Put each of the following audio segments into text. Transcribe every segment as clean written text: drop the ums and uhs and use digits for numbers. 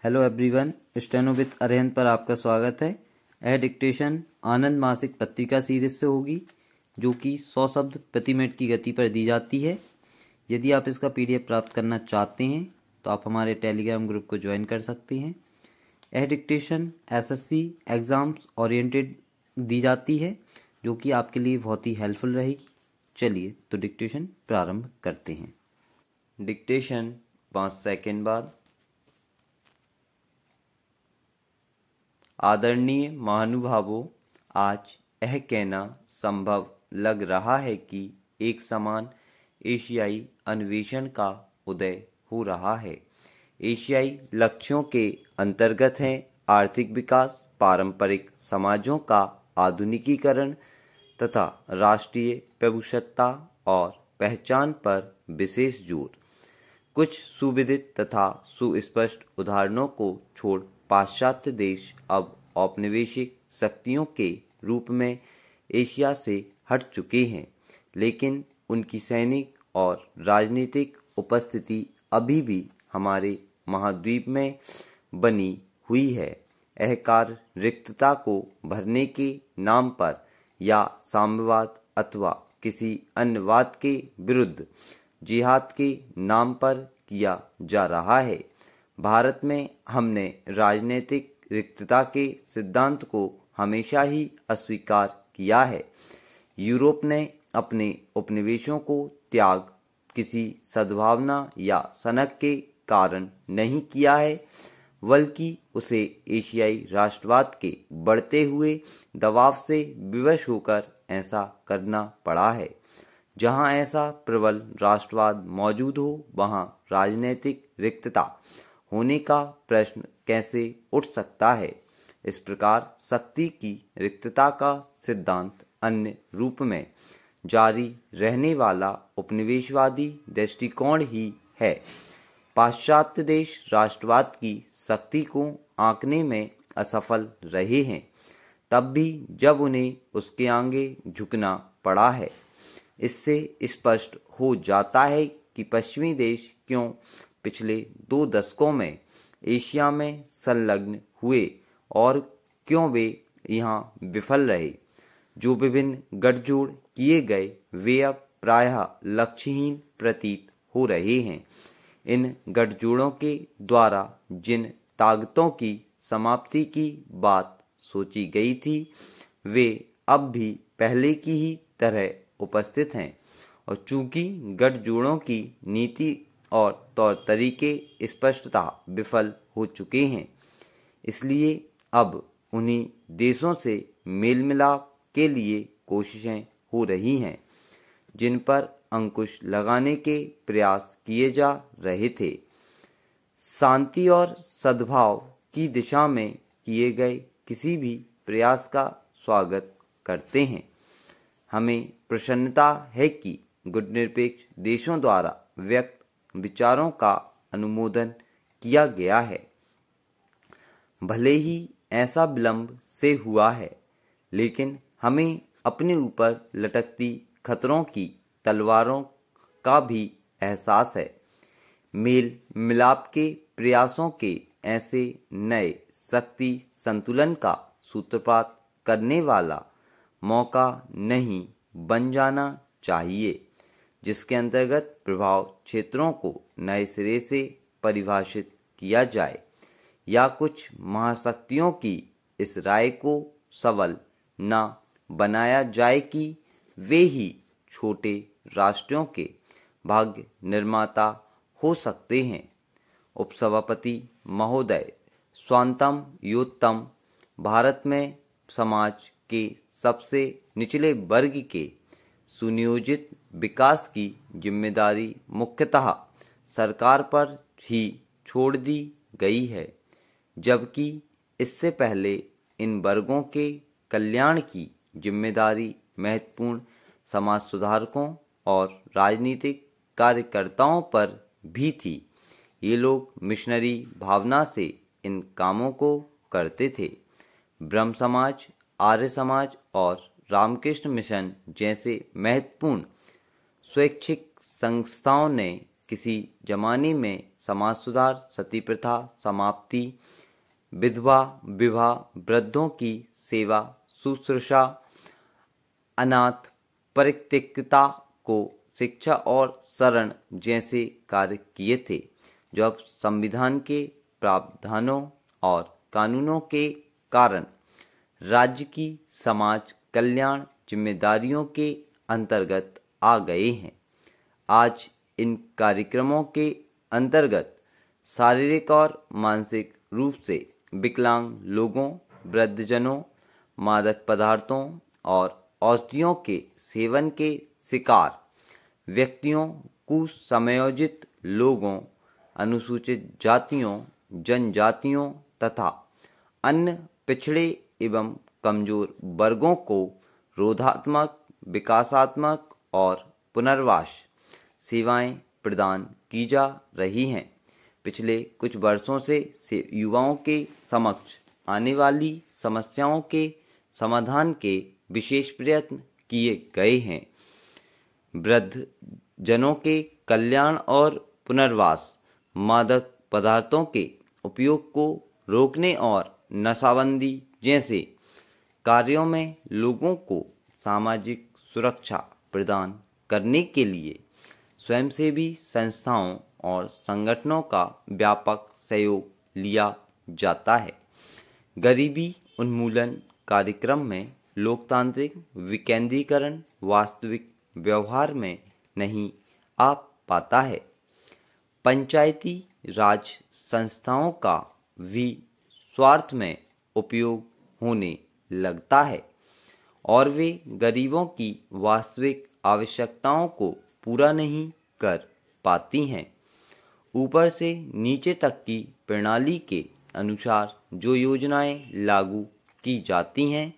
Hello everyone, steno with Arihant पर आपका स्वागत है। यह डिक्टेशन आनंद मासिक पत्रिका सीरीज से होगी, जो कि 100 शब्द प्रति मिनट की गति पर दी जाती है। यदि आप इसका पीडीएफ प्राप्त करना चाहते हैं तो आप हमारे टेलीग्राम ग्रुप को ज्वाइन कर सकते हैं। यह डिक्टेशन एसएससी एग्ज़ाम्स ओरिएंटेड दी जाती है, जो कि आपके लिए बहुत ही हेल्पफुल रहेगी। चलिए तो डिक्टेशन प्रारंभ करते हैं। डिक्टेशन 5 सेकंड बाद। आदरणीय महानुभावों, आज यह कहना संभव लग रहा है कि एक समान एशियाई अन्वेषण का उदय हो रहा है। एशियाई लक्ष्यों के अंतर्गत हैं आर्थिक विकास, पारंपरिक समाजों का आधुनिकीकरण तथा राष्ट्रीय प्रभुसत्ता और पहचान पर विशेष जोर। कुछ सुविदित तथा सुस्पष्ट उदाहरणों को छोड़ पाश्चात्य देश अब औपनिवेशिक शक्तियों के रूप में एशिया से हट चुके हैं, लेकिन उनकी सैनिक और राजनीतिक उपस्थिति अभी भी हमारे महाद्वीप में बनी हुई है। यह कार्य रिक्तता को भरने के नाम पर या साम्यवाद अथवा किसी अन्य वाद के विरुद्ध जिहाद के नाम पर किया जा रहा है। भारत में हमने राजनीतिक रिक्तता के सिद्धांत को हमेशा ही अस्वीकार किया है। यूरोप ने अपने उपनिवेशों को त्याग किसी सद्भावना या सनक के कारण नहीं किया है, बल्कि उसे एशियाई राष्ट्रवाद के बढ़ते हुए दबाव से विवश होकर ऐसा करना पड़ा है। जहां ऐसा प्रबल राष्ट्रवाद मौजूद हो, वहां राजनीतिक रिक्तता होने का प्रश्न कैसे उठ सकता है। इस प्रकार शक्ति की रिक्तता का सिद्धांत अन्य रूप में जारी रहने वाला उपनिवेशवादी दृष्टिकोण ही है। पाश्चात्य देश राष्ट्रवाद की शक्ति को आंकने में असफल रहे हैं, तब भी जब उन्हें उसके आगे झुकना पड़ा है। इससे स्पष्ट हो जाता है कि पश्चिमी देश क्यों पिछले 2 दशकों में एशिया में संलग्न हुए और क्यों वे यहाँ विफल रहे। जो विभिन्न गठजोड़ किए गए वे अब प्रायः लक्ष्यहीन प्रतीत हो रहे हैं। इन गठजोड़ों के द्वारा जिन ताकतों की समाप्ति की बात सोची गई थी, वे अब भी पहले की ही तरह उपस्थित हैं, और चूंकि गठजोड़ों की नीति और तौर तरीके स्पष्टतः विफल हो चुके हैं, इसलिए अब उन्हीं देशों से मेल मिलाप के लिए कोशिशें हो रही हैं, जिन पर अंकुश लगाने के प्रयास किए जा रहे थे। शांति और सद्भाव की दिशा में किए गए किसी भी प्रयास का स्वागत करते हैं। हमें प्रसन्नता है कि गुटनिरपेक्ष देशों द्वारा व्यक्त विचारों का अनुमोदन किया गया है। भले ही ऐसा विलंब से हुआ है, लेकिन हमें अपने ऊपर लटकती खतरों की तलवारों का भी एहसास है। मेल मिलाप के प्रयासों के ऐसे नए शक्ति संतुलन का सूत्रपात करने वाला मौका नहीं बन जाना चाहिए, जिसके अंतर्गत प्रभाव क्षेत्रों को नए सिरे से परिभाषित किया जाए, या कुछ महाशक्तियों की इस राय को सबल न बनाया जाए कि वे ही छोटे राष्ट्रों के भाग्य निर्माता हो सकते हैं। उपसभापति महोदय, स्वांतम योत्तम, भारत में समाज के सबसे निचले वर्ग के सुनियोजित विकास की जिम्मेदारी मुख्यतः सरकार पर ही छोड़ दी गई है, जबकि इससे पहले इन वर्गों के कल्याण की जिम्मेदारी महत्वपूर्ण समाज सुधारकों और राजनीतिक कार्यकर्ताओं पर भी थी। ये लोग मिशनरी भावना से इन कामों को करते थे। ब्रह्म समाज, आर्य समाज और रामकृष्ण मिशन जैसे महत्वपूर्ण स्वैच्छिक संस्थाओं ने किसी जमाने में समाज सुधार, सती प्रथा समाप्ति, विधवा विवाह, वृद्धों की सेवा शुश्रूषा, अनाथ परित्यक्ता को शिक्षा और शरण जैसे कार्य किए थे, जो अब संविधान के प्रावधानों और कानूनों के कारण राज्य की समाज कल्याण जिम्मेदारियों के अंतर्गत आ गए हैं। आज इन कार्यक्रमों के अंतर्गत शारीरिक और मानसिक रूप से विकलांग लोगों, वृद्धजनों, मादक पदार्थों और औषधियों के सेवन के शिकार व्यक्तियों, कुसमयोजित लोगों, अनुसूचित जातियों, जनजातियों तथा अन्य पिछड़े एवं कमजोर वर्गों को रोधात्मक, विकासात्मक और पुनर्वास सेवाएं प्रदान की जा रही हैं। पिछले कुछ वर्षों से युवाओं के समक्ष आने वाली समस्याओं के समाधान के विशेष प्रयत्न किए गए हैं। वृद्ध जनों के कल्याण और पुनर्वास, मादक पदार्थों के उपयोग को रोकने और नशाबंदी जैसे कार्यों में लोगों को सामाजिक सुरक्षा प्रदान करने के लिए स्वयंसेवी संस्थाओं और संगठनों का व्यापक सहयोग लिया जाता है। गरीबी उन्मूलन कार्यक्रम में लोकतांत्रिक विकेंद्रीकरण वास्तविक व्यवहार में नहीं आ पाता है। पंचायती राज संस्थाओं का भी स्वार्थ में उपयोग होने लगता है और वे गरीबों की वास्तविक आवश्यकताओं को पूरा नहीं कर पाती हैं। ऊपर से नीचे तक की प्रणाली के अनुसार जो योजनाएं लागू की जाती हैं,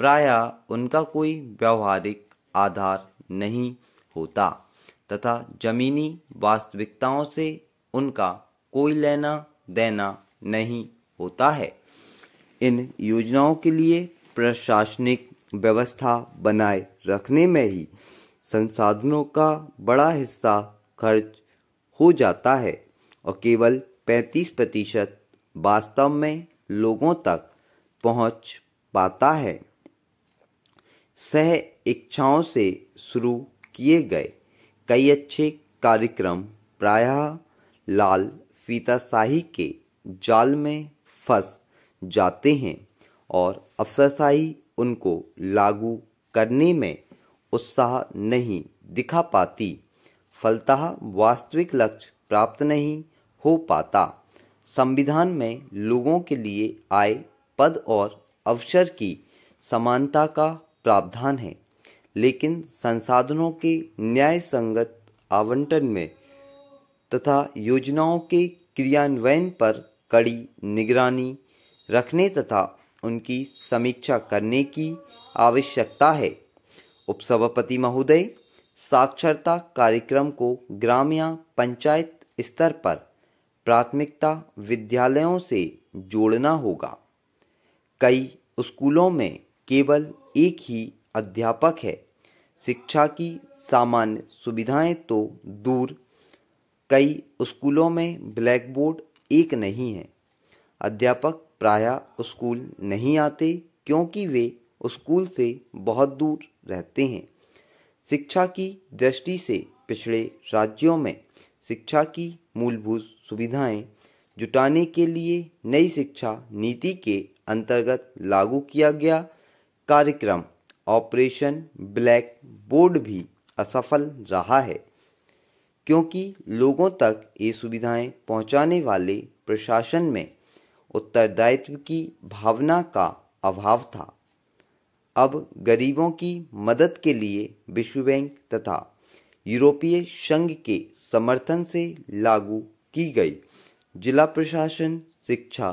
प्रायः उनका कोई व्यावहारिक आधार नहीं होता तथा जमीनी वास्तविकताओं से उनका कोई लेना देना नहीं होता है। इन योजनाओं के लिए प्रशासनिक व्यवस्था बनाए रखने में ही संसाधनों का बड़ा हिस्सा खर्च हो जाता है और केवल 35% वास्तव में लोगों तक पहुंच पाता है। सह इच्छाओं से शुरू किए गए कई अच्छे कार्यक्रम प्रायः लाल फीताशाही के जाल में फंस जाते हैं और अफसरशाही उनको लागू करने में उत्साह नहीं दिखा पाती। फलतः वास्तविक लक्ष्य प्राप्त नहीं हो पाता। संविधान में लोगों के लिए आय, पद और अवसर की समानता का प्रावधान है, लेकिन संसाधनों के न्याय संगत आवंटन में तथा योजनाओं के क्रियान्वयन पर कड़ी निगरानी रखने तथा उनकी समीक्षा करने की आवश्यकता है। उपसभापति महोदय, साक्षरता कार्यक्रम को ग्राम या पंचायत स्तर पर प्राथमिकता विद्यालयों से जोड़ना होगा। कई स्कूलों में केवल एक ही अध्यापक है। शिक्षा की सामान्य सुविधाएं तो दूर, कई स्कूलों में ब्लैक बोर्ड एक नहीं है। अध्यापक प्रायः स्कूल नहीं आते क्योंकि वे स्कूल से बहुत दूर रहते हैं। शिक्षा की दृष्टि से पिछड़े राज्यों में शिक्षा की मूलभूत सुविधाएं जुटाने के लिए नई शिक्षा नीति के अंतर्गत लागू किया गया कार्यक्रम ऑपरेशन ब्लैक बोर्ड भी असफल रहा है, क्योंकि लोगों तक ये सुविधाएं पहुंचाने वाले प्रशासन में उत्तरदायित्व की भावना का अभाव था। अब गरीबों की मदद के लिए विश्व बैंक तथा यूरोपीय संघ के समर्थन से लागू की गई जिला प्रशासन शिक्षा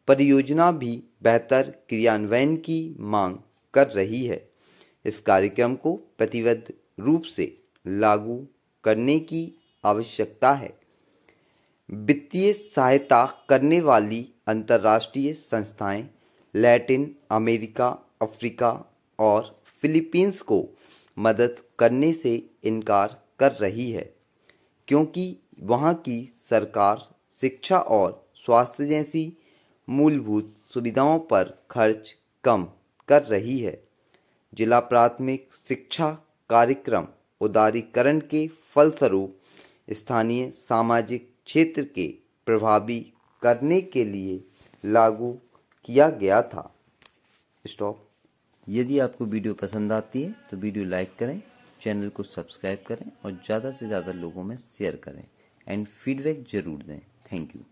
परियोजना भी बेहतर क्रियान्वयन की मांग कर रही है। इस कार्यक्रम को प्रतिबद्ध रूप से लागू करने की आवश्यकता है। वित्तीय सहायता करने वाली अंतर्राष्ट्रीय संस्थाएं लैटिन अमेरिका, अफ्रीका और फिलीपींस को मदद करने से इनकार कर रही है, क्योंकि वहाँ की सरकार शिक्षा और स्वास्थ्य जैसी मूलभूत सुविधाओं पर खर्च कम कर रही है। जिला प्राथमिक शिक्षा कार्यक्रम उदारीकरण के फलस्वरूप स्थानीय सामाजिक क्षेत्र के प्रभावी करने के लिए लागू किया गया था। स्टॉप। यदि आपको वीडियो पसंद आती है तो वीडियो लाइक करें, चैनल को सब्सक्राइब करें और ज़्यादा से ज़्यादा लोगों में शेयर करें एंड फीडबैक ज़रूर दें। Thank you.